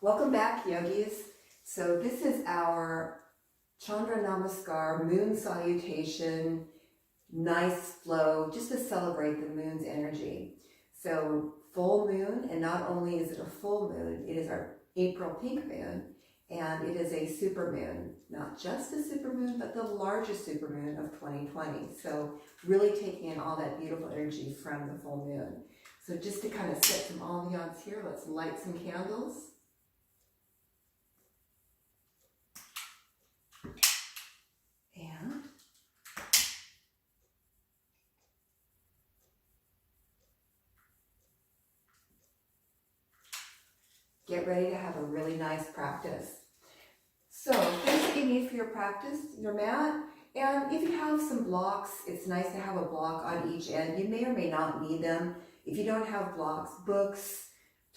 Welcome back, yogis. So this is our Chandra Namaskar moon salutation, nice flow, just to celebrate the moon's energy. So full moon, and not only is it a full moon, it is our April pink moon, and it is a super moon, not just a super moon, but the largest super moon of 2020. So really taking in all that beautiful energy from the full moon. So just to kind of set some ambiance here, let's light some candles. And get ready to have a really nice practice. So things that you need for your practice, your mat, and if you have some blocks, it's nice to have a block on each end. You may or may not need them. If you don't have blocks, books,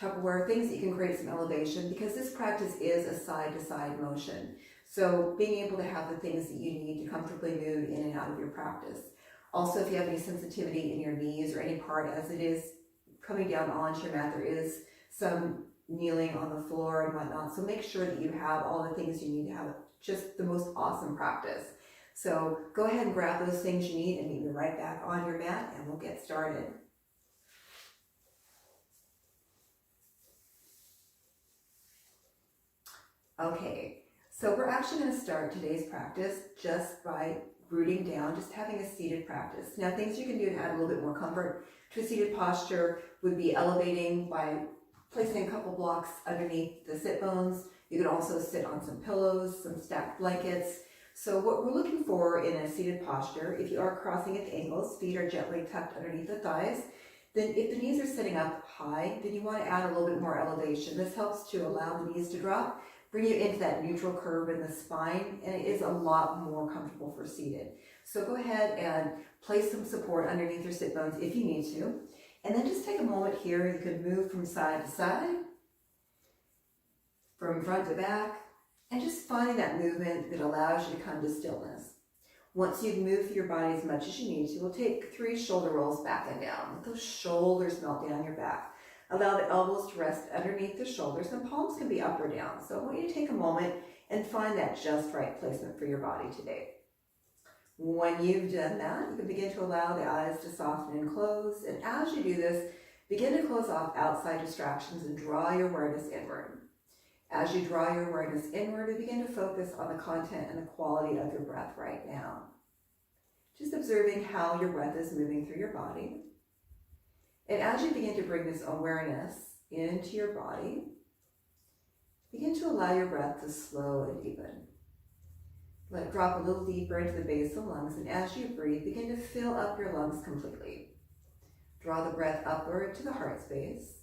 Tupperware, things that you can create some elevation, because this practice is a side-to-side motion. So being able to have the things that you need to comfortably move in and out of your practice. Also, if you have any sensitivity in your knees or any part as it is coming down onto your mat, there is some kneeling on the floor and whatnot. So make sure that you have all the things you need to have just the most awesome practice. So go ahead and grab those things you need and meet me right back on your mat and we'll get started. Okay, so we're actually going to start today's practice just by rooting down, just having a seated practice. Now, things you can do to add a little bit more comfort to a seated posture would be elevating by placing a couple blocks underneath the sit bones. You could also sit on some pillows, some stacked blankets. So what we're looking for in a seated posture, if you are crossing at the ankles, feet are gently tucked underneath the thighs, then if the knees are sitting up high, then you want to add a little bit more elevation. This helps to allow the knees to drop, bring you into that neutral curve in the spine, and it is a lot more comfortable for seated. So go ahead and place some support underneath your sit bones if you need to. And then just take a moment here. You can move from side to side, from front to back, and just finding that movement that allows you to come to stillness. Once you've moved through your body as much as you need to, we'll take 3 shoulder rolls back and down. Let those shoulders melt down your back. Allow the elbows to rest underneath the shoulders, and palms can be up or down. So I want you to take a moment and find that just right placement for your body today. When you've done that, you can begin to allow the eyes to soften and close. And as you do this, begin to close off outside distractions and draw your awareness inward. As you draw your awareness inward, you begin to focus on the content and the quality of your breath right now. Just observing how your breath is moving through your body. And as you begin to bring this awareness into your body, begin to allow your breath to slow and deepen. Let it drop a little deeper into the base of the lungs, and as you breathe, begin to fill up your lungs completely. Draw the breath upward to the heart space.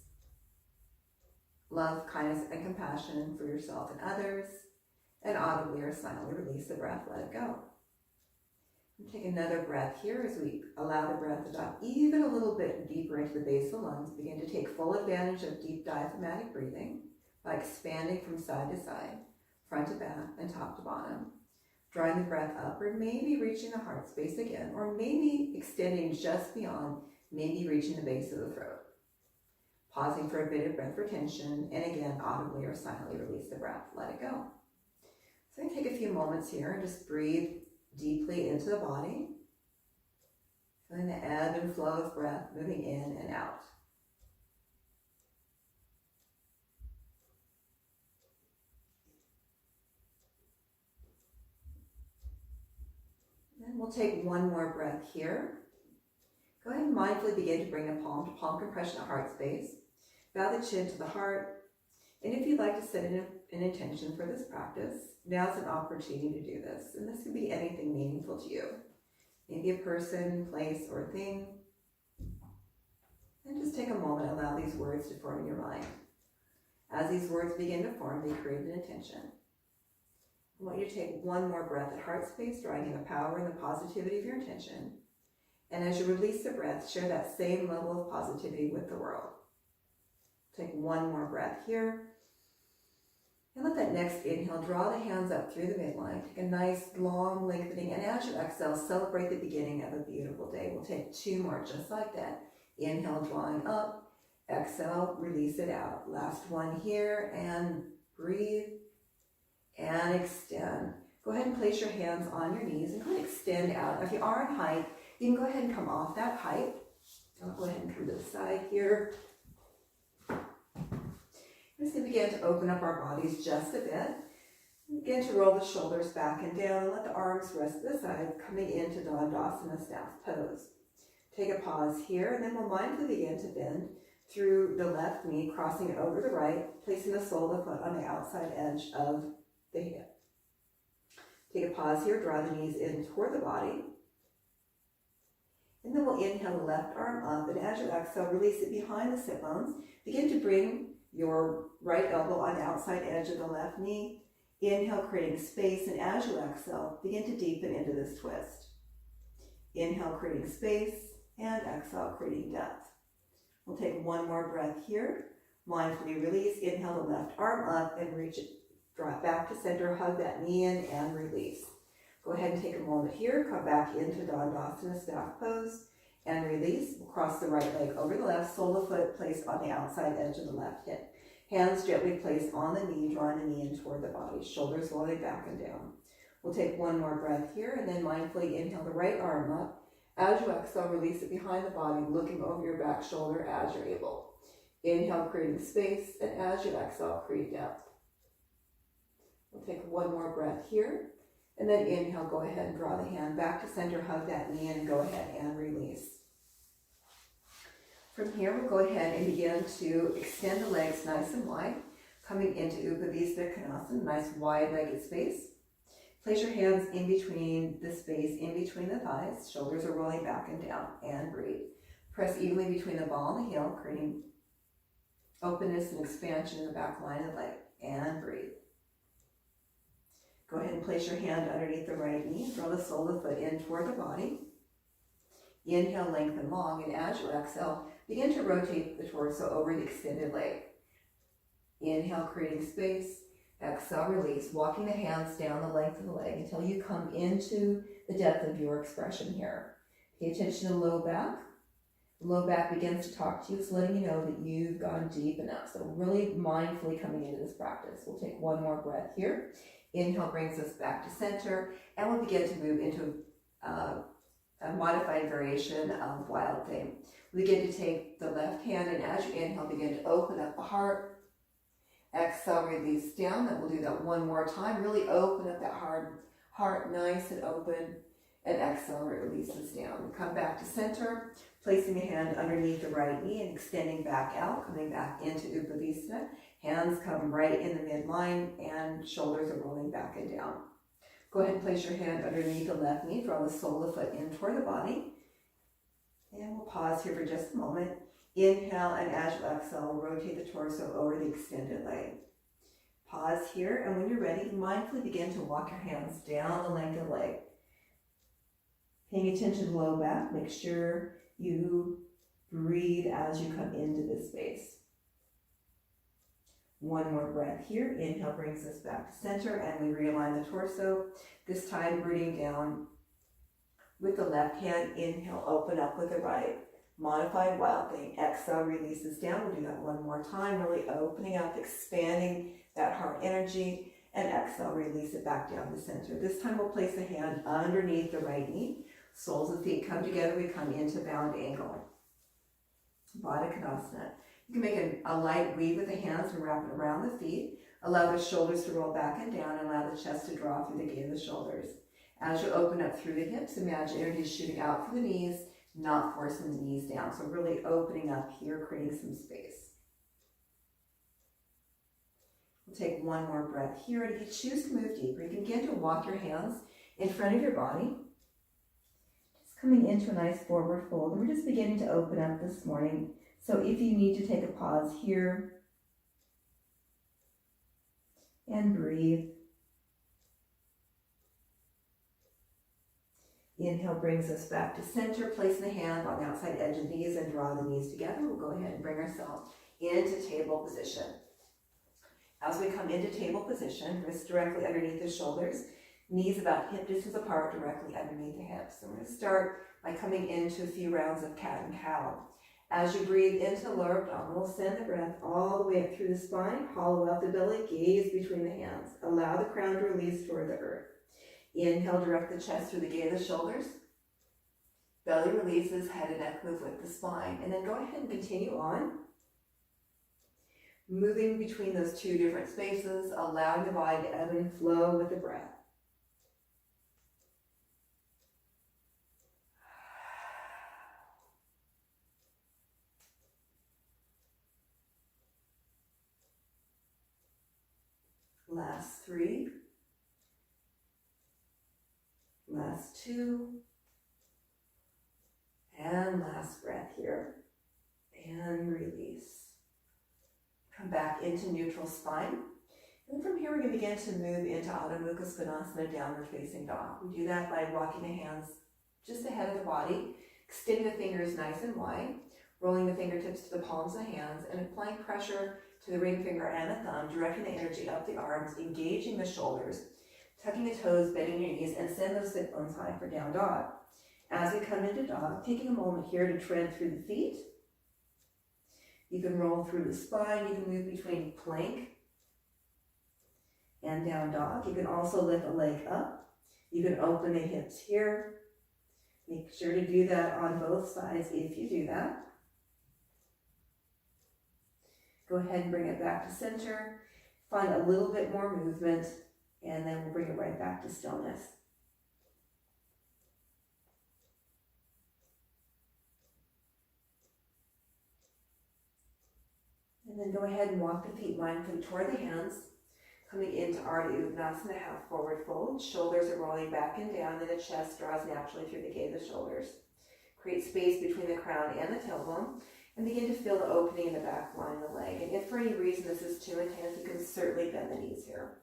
Love, kindness, and compassion for yourself and others, and audibly or silently release the breath, let it go. Take another breath here as we allow the breath to drop even a little bit deeper into the base of the lungs. Begin to take full advantage of deep diaphragmatic breathing by expanding from side to side, front to back, and top to bottom. Drawing the breath upward, maybe reaching the heart space again, or maybe extending just beyond, maybe reaching the base of the throat. Pausing for a bit of breath retention, and again, audibly or silently release the breath, let it go. So I'm going to take a few moments here and just breathe deeply into the body, feeling the ebb and flow of breath moving in and out. Then we'll take one more breath here. Go ahead and mindfully begin to bring a palm to palm compression to heart space. Bow the chin to the heart. And if you'd like to set an intention for this practice, now's an opportunity to do this. And this could be anything meaningful to you. Maybe a person, place, or thing. And just take a moment and allow these words to form in your mind. As these words begin to form, they create an intention. I want you to take one more breath at heart space, drawing in the power and the positivity of your intention. And as you release the breath, share that same level of positivity with the world. Take one more breath here. And let that next inhale draw the hands up through the midline. Take a nice long lengthening. And as you exhale, celebrate the beginning of a beautiful day. We'll take 2 more just like that. Inhale, drawing up. Exhale, release it out. Last one here. And breathe, and extend. Go ahead and place your hands on your knees and go ahead and extend out. If you are in height, you can go ahead and come off that height. I'll go ahead and come to the side here. We're just going to begin to open up our bodies just a bit. Begin to roll the shoulders back and down and let the arms rest to the side, coming into Dandasana staff pose. Take a pause here, and then we'll mindfully begin to bend through the left knee, crossing it over the right, placing the sole of the foot on the outside edge of the hip. Take a pause here, draw the knees in toward the body. And then we'll inhale the left arm up, and as you exhale, release it behind the sit bones. Begin to bring your right elbow on the outside edge of the left knee. Inhale, creating space, and as you exhale, begin to deepen into this twist. Inhale, creating space, and exhale, creating depth. We'll take one more breath here. Mindfully release. Inhale the left arm up and reach it. Draw it back to center, hug that knee in, and release. Go ahead and take a moment here. Come back into Dandasana staff pose and release. We'll cross the right leg over the left, sole of the foot placed on the outside edge of the left hip. Hands gently placed on the knee, drawing the knee in toward the body, shoulders rolling back and down. We'll take one more breath here, and then mindfully inhale the right arm up. As you exhale, release it behind the body, looking over your back shoulder as you're able. Inhale, creating space, and as you exhale, create depth. We'll take one more breath here, and then inhale, go ahead and draw the hand back to center, hug that knee in, and go ahead and release. From here, we'll go ahead and begin to extend the legs nice and wide, coming into Upavista Konasana, nice wide-legged space. Place your hands in between the space, in between the thighs. Shoulders are rolling back and down, and breathe. Press evenly between the ball and the heel, creating openness and expansion in the back line of the leg, and breathe. Go ahead and place your hand underneath the right knee. Draw the sole of the foot in toward the body. Inhale, lengthen long, and as you exhale, begin to rotate the torso over the extended leg. Inhale, creating space. Exhale, release, walking the hands down the length of the leg until you come into the depth of your expression here. Pay attention to the low back. The low back begins to talk to you. It's letting you know that you've gone deep enough. So really mindfully coming into this practice. We'll take one more breath here. Inhale brings us back to center, and we'll begin to move into a modified variation of Wild Thing. We begin to take the left hand, and as you inhale, begin to open up the heart. Exhale, release down. Then we'll do that one more time. Really open up that heart nice and open. And exhale, releases down. Come back to center, placing the hand underneath the right knee and extending back out, coming back into Upavista. Hands come right in the midline and shoulders are rolling back and down. Go ahead and place your hand underneath the left knee. Draw the sole of the foot in toward the body. And we'll pause here for just a moment. Inhale, and as you exhale, rotate the torso over the extended leg. Pause here, and when you're ready, mindfully begin to walk your hands down the length of the leg. Paying attention to the low back, make sure you breathe as you come into this space. One more breath here. Inhale brings us back to center, and we realign the torso. This time, rooting down with the left hand. Inhale, open up with the right. Modified Wild Thing. Exhale, releases down. We'll do that one more time, really opening up, expanding that heart energy. And exhale, release it back down to center. This time we'll place the hand underneath the right knee. Soles of the feet come together. We come into bound angle. Baddha Konasana. You can make a light weave with the hands and wrap it around the feet. Allow the shoulders to roll back and down, and allow the chest to draw through the gate of the shoulders. As you open up through the hips, imagine energy shooting out from the knees, not forcing the knees down. So really opening up here, creating some space. We'll take one more breath here, and if you choose to move deeper, you can begin to walk your hands in front of your body. Just coming into a nice forward fold, and we're just beginning to open up this morning. So if you need to take a pause here and breathe. Inhale brings us back to center, placing the hand on the outside edge of the knees and draw the knees together. We'll go ahead and bring ourselves into table position. As we come into table position, wrists directly underneath the shoulders, knees about hip distance apart, directly underneath the hips. So we're going to start by coming into a few rounds of cat and cow. As you breathe into the lower abdominal, send the breath all the way up through the spine, hollow out the belly, gaze between the hands. Allow the crown to release toward the earth. Inhale, direct the chest through the gate of the shoulders. Belly releases, head and neck move with the spine. And then go ahead and continue on, moving between those two different spaces, allowing the body to ebb and flow with the breath. Last 3. Last 2. And last breath here. And release. Come back into neutral spine. And from here we're going to begin to move into Adho Mukha Svanasana, downward facing dog. We do that by walking the hands just ahead of the body, extending the fingers nice and wide, rolling the fingertips to the palms of the hands, and applying pressure to the ring finger and the thumb, directing the energy up the arms, engaging the shoulders, tucking the toes, bending your knees, and send those sit bones high for down dog. As we come into dog, taking a moment here to tread through the feet. You can roll through the spine. You can move between plank and down dog. You can also lift a leg up. You can open the hips here. Make sure to do that on both sides if you do that. Go ahead and bring it back to center. Find a little bit more movement, and then we'll bring it right back to stillness. And then go ahead and walk the feet mindfully toward the hands, coming into Ardha Uttanasana, half forward fold. Shoulders are rolling back and down, and the chest draws naturally through the gate of the shoulders. Create space between the crown and the tailbone, and begin to feel the opening in the back line of the leg. And if for any reason this is too intense, you can certainly bend the knees here.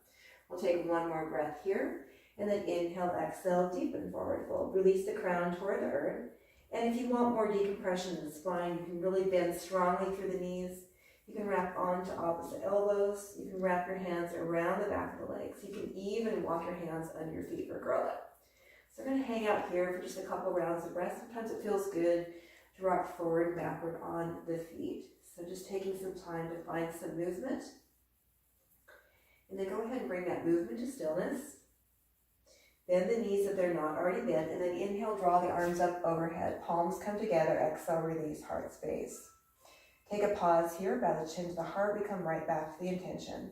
We'll take one more breath here, and then inhale, exhale, deepen forward fold. Release the crown toward the earth. And if you want more decompression in the spine, you can really bend strongly through the knees. You can wrap onto opposite elbows. You can wrap your hands around the back of the legs. You can even walk your hands under your feet or curl it. So we're going to hang out here for just a couple rounds of breath. Sometimes it feels good to rock forward and backward on the feet. So just taking some time to find some movement. And then go ahead and bring that movement to stillness. Bend the knees if they're not already bent. And then inhale, draw the arms up overhead. Palms come together. Exhale, release, heart space. Take a pause here, bow the chin to the heart, we come right back to the intention,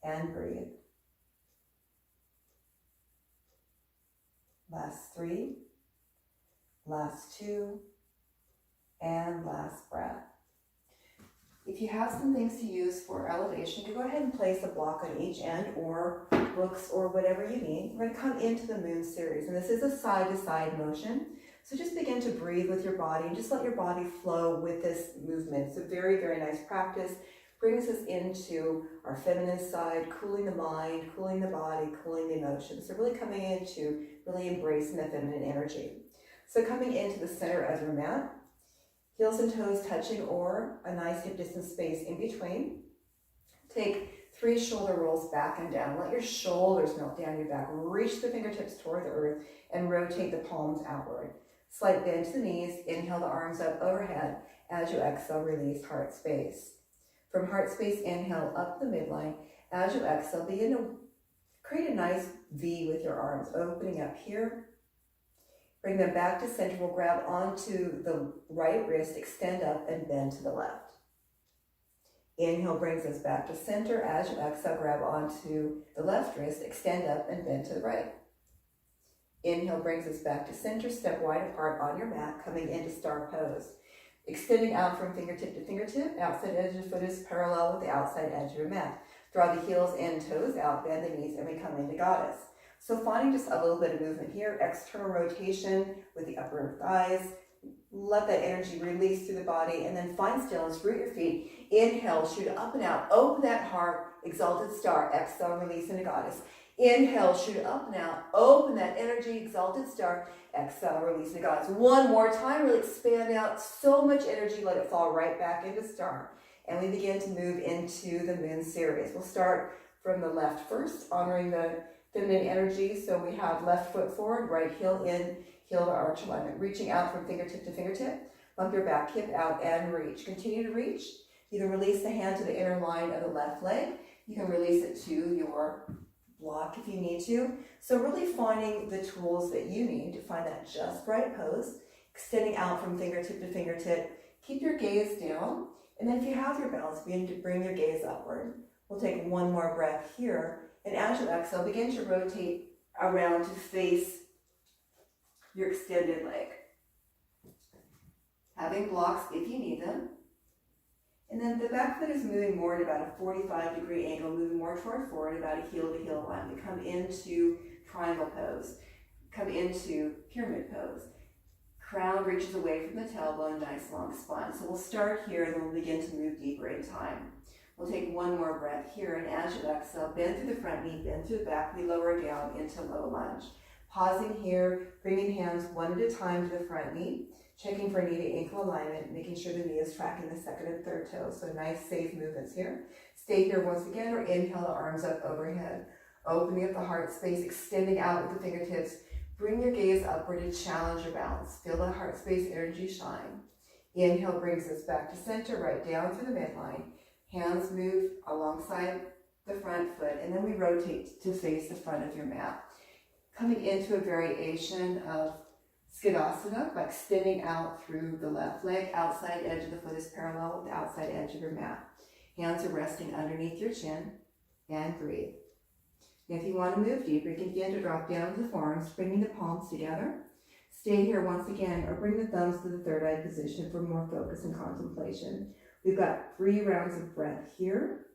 and breathe. Last 3, last 2, and last breath. If you have some things to use for elevation, you can go ahead and place a block on each end, or books, or whatever you need. We're going to come into the moon series, and this is a side-to-side motion. So just begin to breathe with your body and just let your body flow with this movement. It's a very, very nice practice. Brings us into our feminine side, cooling the mind, cooling the body, cooling the emotions. So really coming into really embracing the feminine energy. So coming into the center of your mat, heels and toes touching or a nice hip distance space in between. Take 3 shoulder rolls back and down. Let your shoulders melt down your back. Reach the fingertips toward the earth and rotate the palms outward. Slight bend to the knees, inhale the arms up overhead. As you exhale, release heart space. From heart space, inhale up the midline. As you exhale, begin to create a nice V with your arms, opening up here. Bring them back to center. We'll grab onto the right wrist, extend up and bend to the left. Inhale brings us back to center. As you exhale, grab onto the left wrist, extend up and bend to the right. Inhale brings us back to center, step wide apart on your mat, coming into star pose. Extending out from fingertip to fingertip, outside edge of the foot is parallel with the outside edge of your mat. Draw the heels and toes out, bend the knees, and we come into goddess. So finding just a little bit of movement here, external rotation with the upper thighs. Let that energy release through the body, and then find stillness, root your feet. Inhale, shoot up and out, open that heart, exalted star. Exhale, release into goddess. Inhale, shoot up and out, open that energy, exalted star. Exhale, release into goddess. One more time, really expand out so much energy, let it fall right back into star. And we begin to move into the moon series. We'll start from the left first, honoring the feminine energy. So we have left foot forward, right heel in, heel to arch alignment. Reaching out from fingertip to fingertip. Bump your back hip out and reach. Continue to reach. You can release the hand to the inner line of the left leg. You can release it to your block if you need to. So really finding the tools that you need to find that just right pose, extending out from fingertip to fingertip. Keep your gaze down, and then if you have your balance, begin to bring your gaze upward. We'll take one more breath here, and as you exhale, begin to rotate around to face your extended leg. Having blocks if you need them. And then the back foot is moving more at about a 45-degree angle, moving more toward forward, about a heel-to-heel line. We come into triangle pose, come into pyramid pose. Crown reaches away from the tailbone, nice long spine. So we'll start here and then we'll begin to move deeper in time. We'll take one more breath here, and as you exhale, bend through the front knee, bend through the back, we lower down into low lunge. Pausing here, bringing hands one at a time to the front knee, checking for knee to ankle alignment, making sure the knee is tracking the second and third toe. So nice, safe movements here. Stay here once again, or inhale the arms up overhead. Opening up the heart space, extending out with the fingertips. Bring your gaze upward to challenge your balance. Feel the heart space energy shine. Inhale brings us back to center, right down through the midline. Hands move alongside the front foot, and then we rotate to face the front of your mat. Coming into a variation of Skidasana by extending out through the left leg. Outside edge of the foot is parallel with the outside edge of your mat. Hands are resting underneath your chin, and breathe. If you want to move deeper, you can begin to drop down to the forearms, bringing the palms together. Stay here once again, or bring the thumbs to the third eye position for more focus and contemplation. We've got 3 rounds of breath here.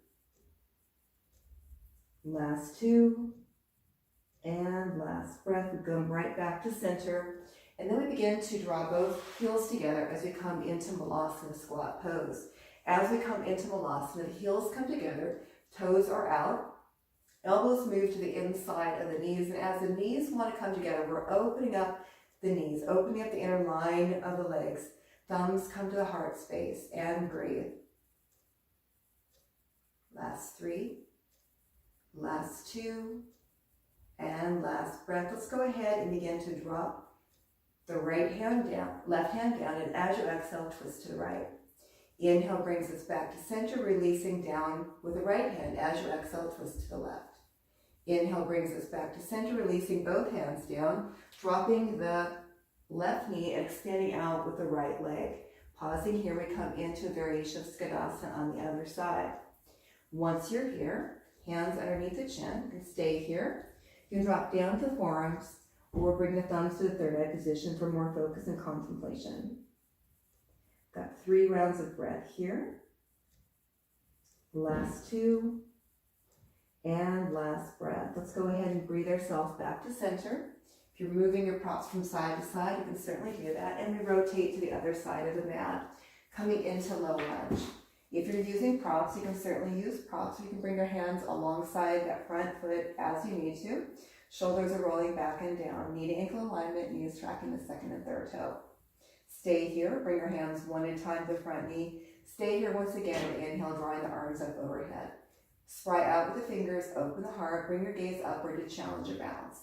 Last 2. And last breath. We come right back to center. And then we begin to draw both heels together as we come into Malasana squat pose. As we come into Malasana, the heels come together, toes are out, elbows move to the inside of the knees. And as the knees want to come together, we're opening up the knees, opening up the inner line of the legs. Thumbs come to the heart space, and breathe. Last 3, last 2, and last breath. Let's go ahead and begin to drop the right hand down, left hand down, and as you exhale, twist to the right. Inhale brings us back to center, releasing down with the right hand. As you exhale, twist to the left. Inhale brings us back to center, releasing both hands down, dropping the left knee and extending out with the right leg. Pausing here, we come into a variation of Skidasana on the other side. Once you're here, hands underneath the chin, and stay here. You can drop down to the forearms or bring the thumbs to the third eye position for more focus and contemplation. Got 3 rounds of breath here. Last 2. And last breath. Let's go ahead and breathe ourselves back to center. If you're moving your props from side to side, you can certainly do that. And we rotate to the other side of the mat, coming into low lunge. If you're using props, you can certainly use props. You can bring your hands alongside that front foot as you need to. Shoulders are rolling back and down. Knee to ankle alignment, knees tracking the second and third toe. Stay here. Bring your hands one at a time to the front knee. Stay here once again and inhale, drawing the arms up overhead. Spry out with the fingers, open the heart, bring your gaze upward to challenge your balance.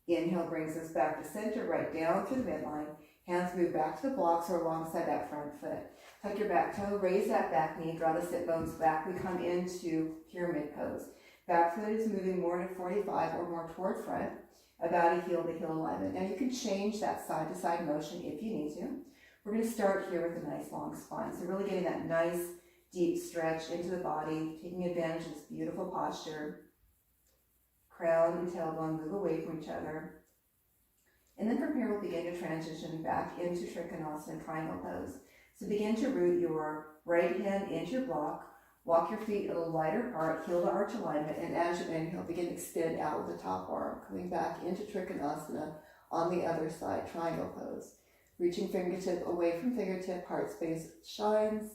Inhale brings us back to center, right down through the midline. Hands move back to the blocks or alongside that front foot. Tuck your back toe, raise that back knee, draw the sit bones back. We come into pyramid pose. Back foot is moving more to 45 or more toward front, about a heel to heel alignment. Now you can change that side to side motion if you need to. We're going to start here with a nice long spine. So really getting that nice deep stretch into the body, taking advantage of this beautiful posture. Crown and tailbone move away from each other. And then from here, we'll begin to transition back into Trikonasana triangle pose. So begin to root your right hand into your block. Walk your feet a little wider apart, heel to arch alignment. And as you inhale, begin to extend out with the top arm. Coming back into Trikonasana on the other side, triangle pose. Reaching fingertip away from fingertip, heart space shines.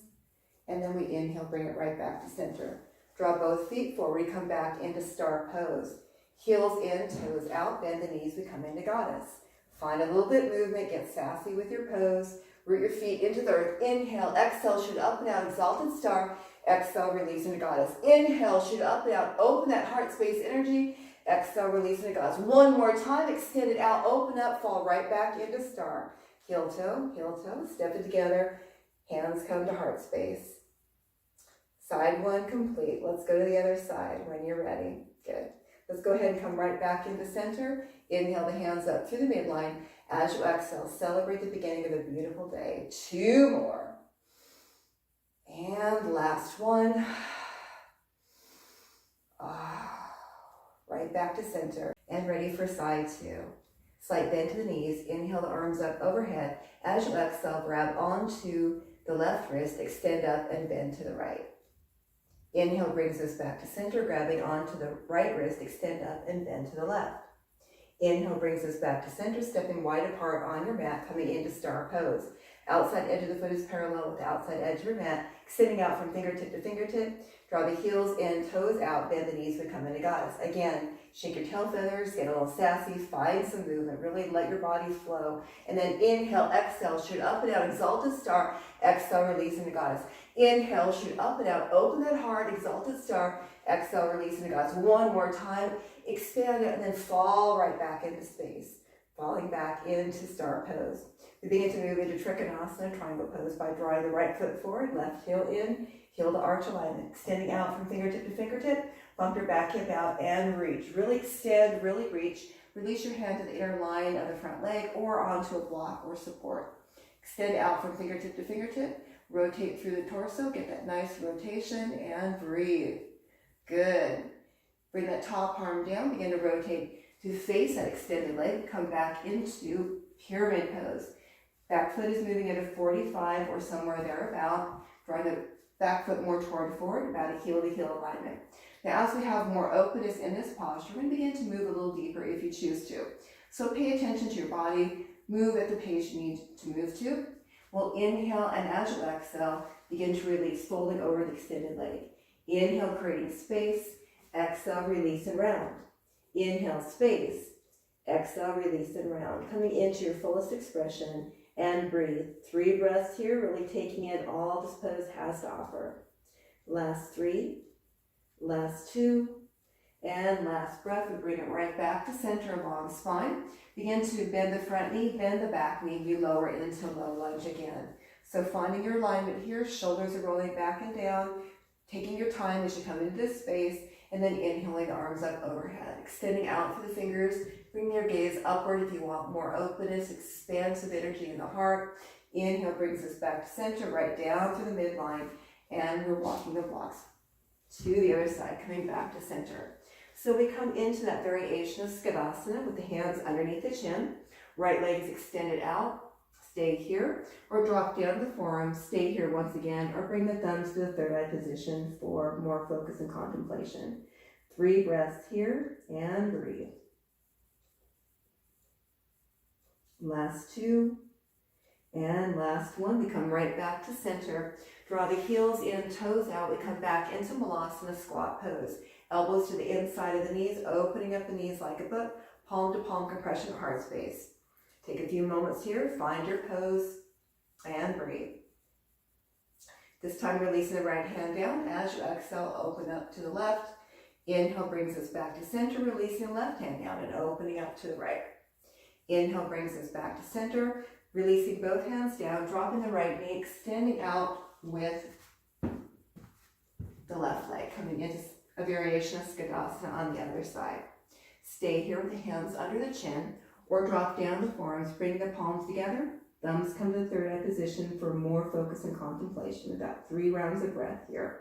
And then we inhale, bring it right back to center. Draw both feet forward, we come back into star pose. Heels in, toes out, bend the knees, we come into goddess. Find a little bit of movement, get sassy with your pose. Root your feet into the earth. Inhale, exhale, shoot up and out, exalted star. Exhale, release into goddess. Inhale, shoot up and out, open that heart space energy. Exhale, release into goddess. One more time, extend it out, open up, fall right back into star. heel toe, step it together, hands come to heart space. Side one complete. Let's go to the other side when you're ready. Good. Let's go ahead and come right back into center. Inhale the hands up through the midline. As you exhale, celebrate the beginning of a beautiful day. 2 more. And last one. Right back to center. And ready for side 2. Slight bend to the knees. Inhale the arms up overhead. As you exhale, grab onto the left wrist, extend up and bend to the right. Inhale brings us back to center, grabbing onto the right wrist, extend up and bend to the left. Inhale brings us back to center, stepping wide apart on your mat, coming into star pose. Outside edge of the foot is parallel with the outside edge of your mat, extending out from fingertip to fingertip. Draw the heels in, toes out, bend the knees, become into goddess. Again, shake your tail feathers, get a little sassy, find some movement, really let your body flow. And then inhale, exhale, shoot up and out, exalted star, exhale, release into goddess. Inhale, shoot up and out, open that heart, exalted star, exhale, release into goddess. One more time, expand it, and then fall right back into space. Falling back into star pose. We begin to move into Trikonasana, triangle pose, by drawing the right foot forward, left heel in, heel to arch alignment, extending out from fingertip to fingertip, bump your back hip out and reach. Really extend, really reach. Release your hand to the inner line of the front leg or onto a block or support. Extend out from fingertip to fingertip, rotate through the torso, get that nice rotation and breathe. Good. Bring that top arm down, begin to rotate to face that extended leg, come back into pyramid pose. Back foot is moving at a 45 or somewhere thereabout. Drawing the back foot more toward forward, about a heel to heel alignment. Now as we have more openness in this posture, we're going to begin to move a little deeper if you choose to. So pay attention to your body, move at the pace you need to move to. We'll inhale, and as you exhale, begin to release, folding over the extended leg. Inhale, creating space. Exhale, release and round. Inhale, space. Exhale, release and round. Coming into your fullest expression and breathe. 3 breaths here, really taking in all this pose has to offer. Last 3, last 2, and last breath. We bring it right back to center, long spine. Begin to bend the front knee, bend the back knee. We lower into low lunge again. So finding your alignment here, shoulders are rolling back and down, taking your time as you come into this space, and then inhaling the arms up overhead, extending out through the fingers, bring your gaze upward if you want more openness, expansive energy in the heart. Inhale brings us back to center, right down to the midline, and we're walking the blocks to the other side, coming back to center. So we come into that variation of Skadasana with the hands underneath the chin, right leg is extended out, stay here, or drop down the forearms, stay here once again, or bring the thumbs to the third eye position for more focus and contemplation. 3 breaths here, and breathe. Last 2, and last 1. We come right back to center. Draw the heels in, toes out. We come back into Malasana squat pose. Elbows to the inside of the knees, opening up the knees like a book, palm to palm compression of heart space. Take a few moments here, find your pose, and breathe. This time releasing the right hand down. As you exhale, open up to the left. Inhale brings us back to center, releasing the left hand down and opening up to the right. Inhale brings us back to center, releasing both hands down, dropping the right knee, extending out with the left leg, coming into a variation of Skadasana on the other side. Stay here with the hands under the chin, or drop down the forearms, bring the palms together, thumbs come to the third eye position for more focus and contemplation. We've got 3 rounds of breath here.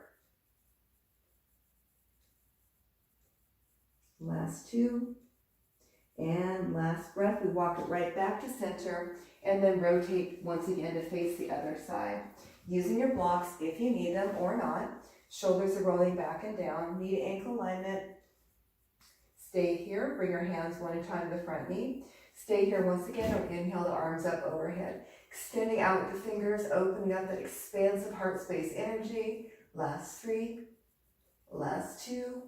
Last 2, and last breath. We walk it right back to center, and then rotate once again to face the other side. Using your blocks if you need them or not. Shoulders are rolling back and down, knee to ankle alignment. Stay here, bring your hands one at a time to the front knee. Stay here once again, or inhale the arms up overhead. Extending out with the fingers, opening up that expansive heart space energy. Last 3, last 2,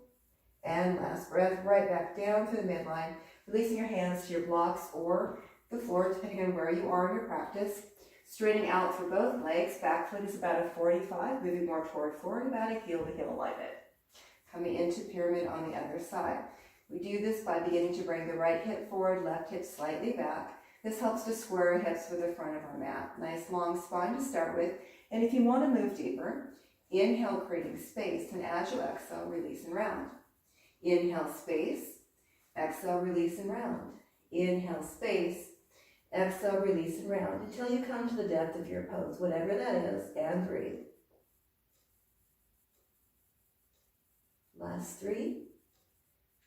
and last breath, right back down to the midline. Releasing your hands to your blocks or the floor, depending on where you are in your practice. Straightening out through both legs. Back foot is about a 45, moving more toward forward, about a heel to heel alignment. Coming into pyramid on the other side. We do this by beginning to bring the right hip forward, left hip slightly back. This helps to square our hips with the front of our mat. Nice long spine to start with. And if you want to move deeper, inhale, creating space, and as you exhale, release and round. Inhale, space. Exhale, release and round. Inhale, space. Exhale, release and round until you come to the depth of your pose, whatever that is, and breathe. Last 3,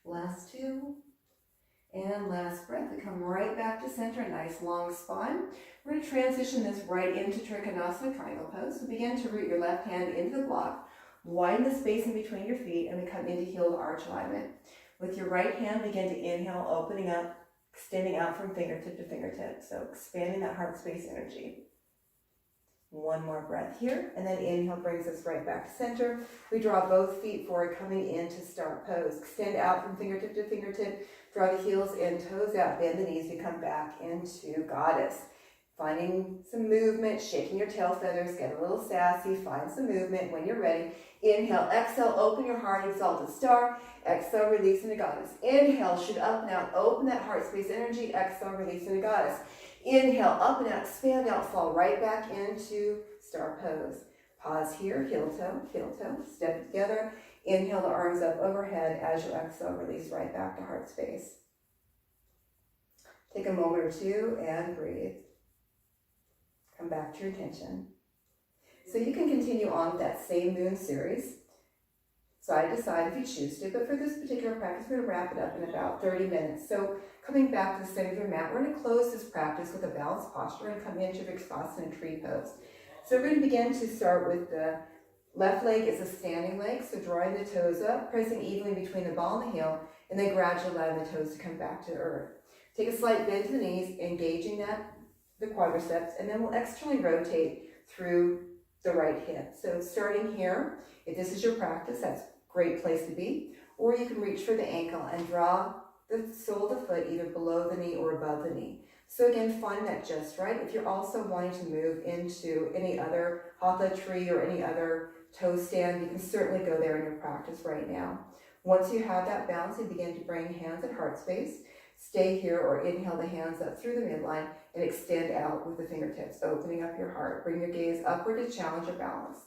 last 2, and last breath. We come right back to center, a nice long spine. We're going to transition this right into Trikonasana, triangle pose. So begin to root your left hand into the block, widen the space in between your feet, and we come into heel to arch alignment. With your right hand, begin to inhale, opening up, extending out from fingertip to fingertip. So expanding that heart space energy. One more breath here, and then inhale brings us right back to center. We draw both feet forward, coming into start pose. Extend out from fingertip to fingertip. Draw the heels in, toes out, bend the knees. We come back into goddess. Finding some movement, shaking your tail feathers, get a little sassy, find some movement. When you're ready, inhale, exhale, open your heart, exalted star. Exhale, release into goddess. Inhale, shoot up and out, open that heart space energy. Exhale, release into goddess. Inhale, up and out, expand out, fall right back into star pose. Pause here, heel toe, step together. Inhale the arms up overhead. As you exhale, release right back to heart space. Take a moment or two and breathe. Come back to your intention. So you can continue on with that same moon series, side to side if you choose to, but for this particular practice, we're going to wrap it up in about 30 minutes. So coming back to the center of your mat, we're going to close this practice with a balanced posture and come into Vrksasana tree pose. So we're going to begin to start with the left leg is a standing leg, so drawing the toes up, pressing evenly between the ball and the heel, and then gradually allowing the toes to come back to earth. Take a slight bend to the knees, engaging the quadriceps, and then we'll externally rotate through the right hip. So starting here, if this is your practice, that's a great place to be. Or you can reach for the ankle and draw the sole of the foot either below the knee or above the knee. So again, find that just right. If you're also wanting to move into any other hatha tree or any other toe stand, you can certainly go there in your practice right now. Once you have that balance, you begin to bring hands at heart space. Stay here or inhale the hands up through the midline and extend out with the fingertips, opening up your heart. Bring your gaze upward to challenge your balance.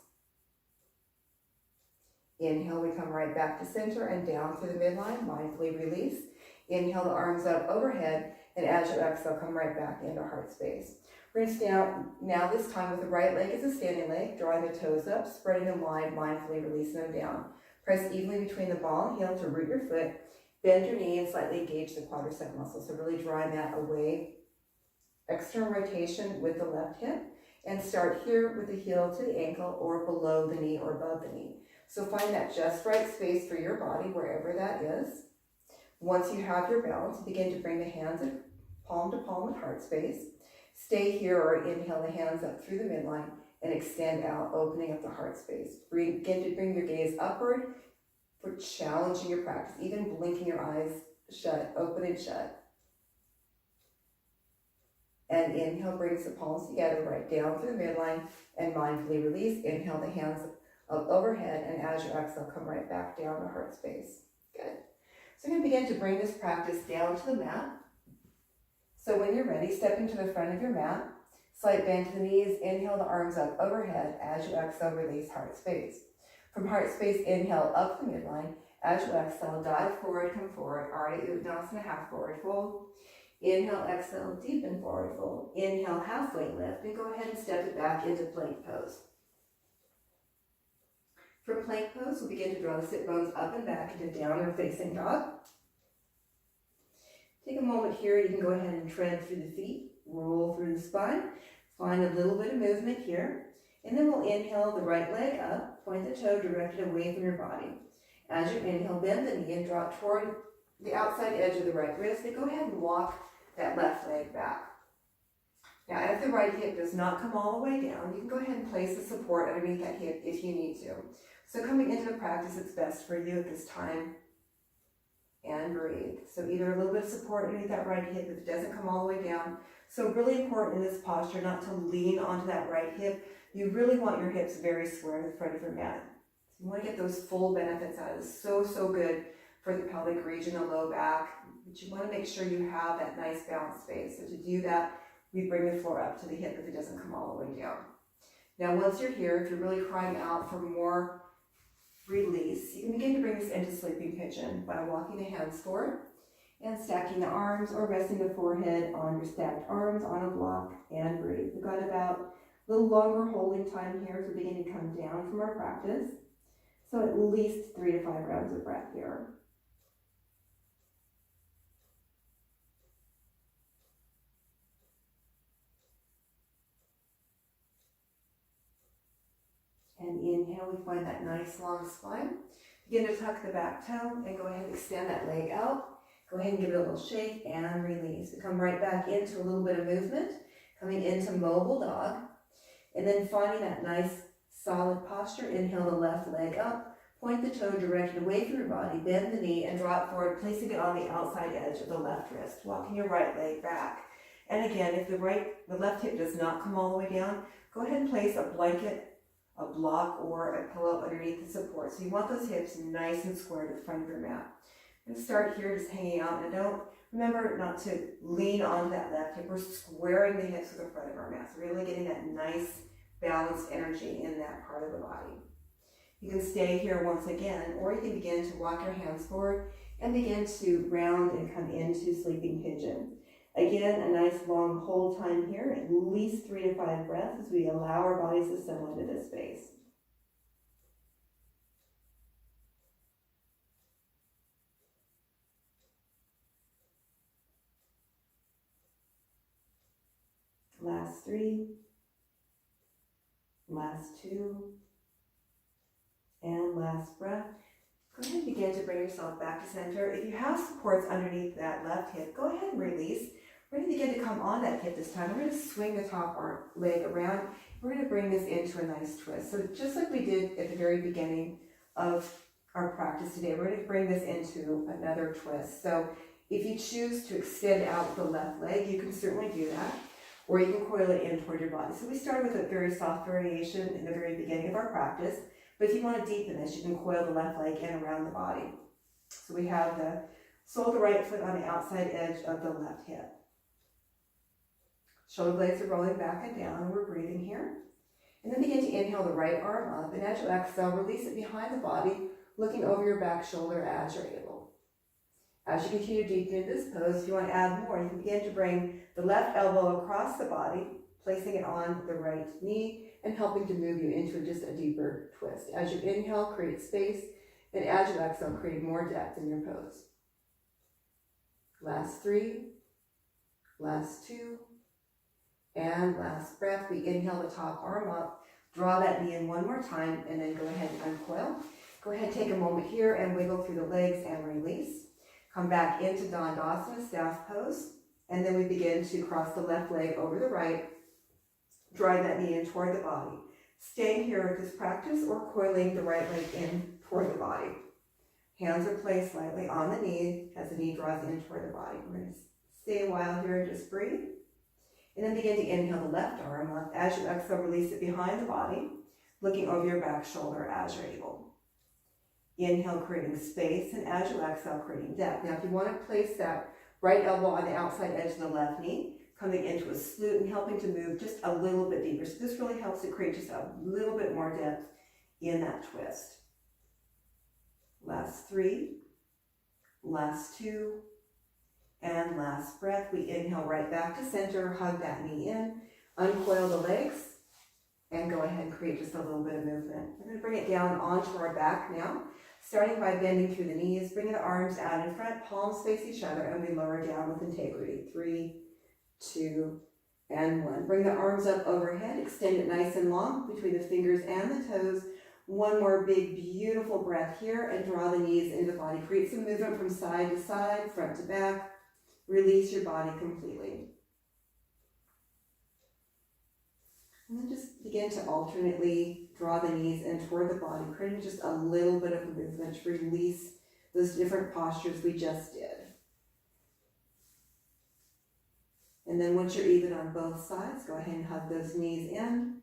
Inhale, we come right back to center and down through the midline, mindfully release. Inhale the arms up overhead, and as you exhale, come right back into heart space. We're going to stand now this time with the right leg as a standing leg, drawing the toes up, spreading them wide, mindfully releasing them down. Press evenly between the ball and heel to root your foot. Bend your knee and slightly engage the quadricep muscle. So really drawing that away. External rotation with the left hip. And start here with the heel to the ankle or below the knee or above the knee. So find that just right space for your body, wherever that is. Once you have your balance, begin to bring the hands palm to palm at heart space. Stay here or inhale the hands up through the midline and extend out, opening up the heart space. Begin to bring your gaze upward for challenging your practice, even blinking your eyes shut, open and shut. And inhale brings the palms together right down through the midline and mindfully release. Inhale the hands up overhead, and as you exhale, come right back down to heart space. Good. So I'm going to begin to bring this practice down to the mat. So when you're ready, stepping to the front of your mat, slight bend to the knees, inhale the arms up overhead. As you exhale, release heart space. From heart space, inhale up the midline. As you exhale, dive forward, come forward. Ardha Uttanasana, half forward fold. Inhale, exhale, deepen forward fold. Inhale, halfway lift, and go ahead and step it back into plank pose. From plank pose, we'll begin to draw the sit bones up and back into downward facing dog. Take a moment here, you can go ahead and tread through the feet, roll through the spine, find a little bit of movement here, and then we'll inhale the right leg up, point the toe directed away from your body. As you inhale, bend the knee and draw it toward the outside edge of the right wrist, and go ahead and walk that left leg back. Now, if the right hip does not come all the way down, you can go ahead and place the support underneath that hip if you need to. So coming into the practice, it's best for you at this time. And breathe. So either a little bit of support underneath that right hip if it doesn't come all the way down. So really important in this posture not to lean onto that right hip. You really want your hips very square in the front of your mat. So you want to get those full benefits out. It's so good for the pelvic region, the low back, but you want to make sure you have that nice balanced space. So to do that, we bring the floor up to the hip if it doesn't come all the way down. Now once you're here, if you're really crying out for more release, you can begin to bring this into sleeping pigeon by walking the hands forward and stacking the arms or resting the forehead on your stacked arms on a block and breathe. We've got about a little longer holding time here as we begin to come down from our practice. So at least 3 to 5 rounds of breath here. And inhale, we find that nice long spine. Begin to tuck the back toe and go ahead and extend that leg out. Go ahead and give it a little shake and release. We come right back into a little bit of movement, coming into mobile dog. And then finding that nice solid posture. Inhale the left leg up. Point the toe directed away from your body. Bend the knee and draw it forward, placing it on the outside edge of the left wrist. Walking your right leg back. And again, if the left hip does not come all the way down, go ahead and place a blanket, a block, or a pillow underneath the support. So you want those hips nice and square to the front of your mat. And start here just hanging out, and remember not to lean onto that left hip. We're squaring the hips with the front of our mat. So really getting that nice balanced energy in that part of the body. You can stay here once again, or you can begin to walk your hands forward and begin to round and come into sleeping pigeon. Again, a nice long hold time here, at least 3 to 5 breaths as we allow our bodies to settle into this space. Last 3, last 2, and last breath. Go ahead and begin to bring yourself back to center. If you have supports underneath that left hip, go ahead and release. We're going to begin to come on that hip this time. We're going to swing the top leg around. We're going to bring this into a nice twist. So just like we did at the very beginning of our practice today, we're going to bring this into another twist. So if you choose to extend out the left leg, you can certainly do that. Or you can coil it in toward your body. So we started with a very soft variation in the very beginning of our practice. But if you want to deepen this, you can coil the left leg in around the body. So we have the sole of the right foot on the outside edge of the left hip. Shoulder blades are rolling back and down, and we're breathing here. And then begin to inhale the right arm up, and as you exhale, release it behind the body, looking over your back shoulder as you're able. As you continue deep into this pose, if you want to add more, you can begin to bring the left elbow across the body, placing it on the right knee, and helping to move you into just a deeper twist. As you inhale, create space, and as you exhale, create more depth in your pose. Last 3, last 2, and last breath. We inhale the top arm up, draw that knee in one more time, and then go ahead and uncoil. Go ahead, take a moment here and wiggle through the legs and release. Come back into Dandasana, staff pose, and then we begin to cross the left leg over the right, drive that knee in toward the body. Staying here with this practice or coiling the right leg in toward the body. Hands are placed slightly on the knee as the knee draws in toward the body. We're going to stay a while here and just breathe. And then begin to inhale the left arm up. As you exhale, release it behind the body, looking over your back shoulder as you're able. Inhale, creating space, and as you exhale, creating depth. Now, if you want to place that right elbow on the outside edge of the left knee, coming into a salute and helping to move just a little bit deeper. So this really helps to create just a little bit more depth in that twist. Last 3, last 2, and last breath. We inhale right back to center, hug that knee in, uncoil the legs, and go ahead and create just a little bit of movement. We're going to bring it down onto our back now, starting by bending through the knees, bringing the arms out in front, palms face each other, and we lower down with integrity. 3, 2, and 1. Bring the arms up overhead, extend it nice and long between the fingers and the toes. One more big, beautiful breath here, and draw the knees into the body. Create some movement from side to side, front to back. Release your body completely. And then just begin to alternately draw the knees in toward the body, creating just a little bit of movement to release those different postures we just did. And then once you're even on both sides, go ahead and hug those knees in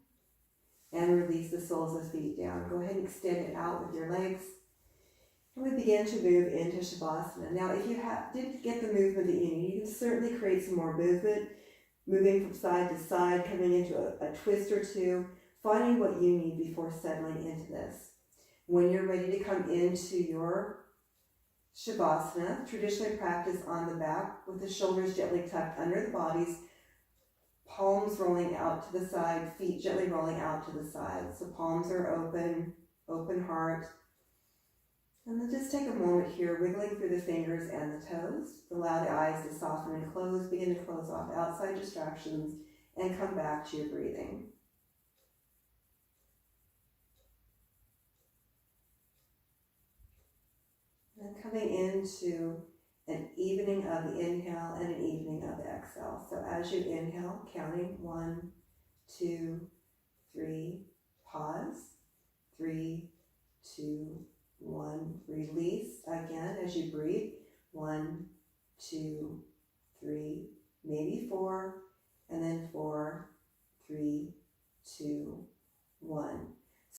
and release the soles of the feet down. Go ahead and extend it out with your legs. And we begin to move into Shavasana. Now, if you didn't get the movement that you need, you can certainly create some more movement, moving from side to side, coming into a twist or two, finding what you need before settling into this. When you're ready to come into your Shavasana, traditionally practice on the back with the shoulders gently tucked under the bodies, palms rolling out to the side, feet gently rolling out to the side. So palms are open, open heart. And then just take a moment here, wiggling through the fingers and the toes. Allow the eyes to soften and close. Begin to close off outside distractions and come back to your breathing. And coming into an evening of the inhale and an evening of the exhale. So as you inhale, counting 1, 2, 3, pause, 3, 2, 1, release again as you breathe, 1, 2, 3, maybe 4, and then 4, 3, 2, 1.